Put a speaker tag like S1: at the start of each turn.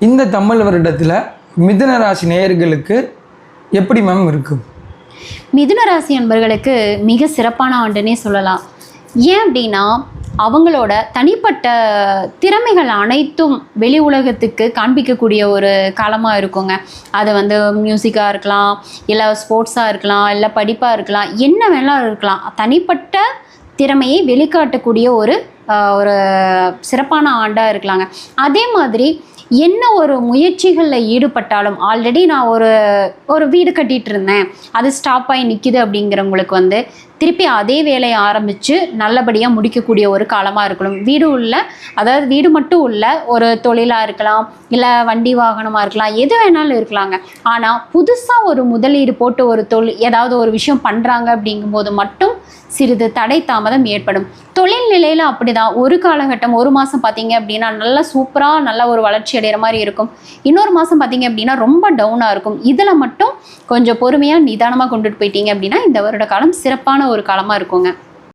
S1: இந்த தமிழ் வருடத்தில் மிதுன ராசி நேயர்களுக்கு எப்படி மேம் இருக்கும்?
S2: மிதுன ராசி அன்பர்களுக்கு மிக சிறப்பான ஆண்டுன்னே சொல்லலாம். ஏன் அப்படின்னா, அவங்களோட தனிப்பட்ட திறமைகள் அனைத்தும் வெளி உலகத்துக்கு காண்பிக்கக்கூடிய ஒரு காலமாக இருக்குங்க. அது வந்து மியூசிக்காக இருக்கலாம், இல்லை ஸ்போர்ட்ஸாக இருக்கலாம், இல்லை படிப்பாக இருக்கலாம், என்ன வேணாலும் இருக்கலாம். தனிப்பட்ட திறமையை வெளிக்காட்டக்கூடிய ஒரு ஒரு சிறப்பான ஆண்டாக இருக்கலாங்க. அதே மாதிரி என்ன ஒரு முயற்சிகளில் ஈடுபட்டாலும், ஆல்ரெடி நான் ஒரு வீடு கட்டிகிட்டு இருந்தேன், அது ஸ்டாப் ஆகி நிற்கிது அப்படிங்கிறவங்களுக்கு வந்து திருப்பி அதே வேலையை ஆரம்பித்து நல்லபடியாக முடிக்கக்கூடிய ஒரு காலமாக இருக்கணும். அதாவது வீடு மட்டும் உள்ள ஒரு தொழிலாக இருக்கலாம், இல்லை வண்டி வாகனமாக இருக்கலாம், எது வேணாலும் இருக்கலாங்க. ஆனால் புதுசாக ஒரு முதலீடு போட்டு ஒரு ஏதாவது ஒரு விஷயம் பண்ணுறாங்க அப்படிங்கும்போது மட்டும் சிறிது தடை தாமதம் ஏற்படும். தொழில் நிலையில் அப்படி தான். ஒரு காலகட்டம், ஒரு மாதம் பார்த்தீங்க அப்படின்னா நல்லா சூப்பராக நல்ல ஒரு வளர்ச்சி அடைகிற மாதிரி இருக்கும். இன்னொரு மாதம் பார்த்தீங்க அப்படின்னா ரொம்ப டவுனாக இருக்கும். இதில் மட்டும் கொஞ்சம் பொறுமையாக நிதானமாக கொண்டுட்டு போயிட்டீங்க அப்படின்னா இந்த வருட காலம் சிறப்பான ஒரு காலமாக இருக்குங்க.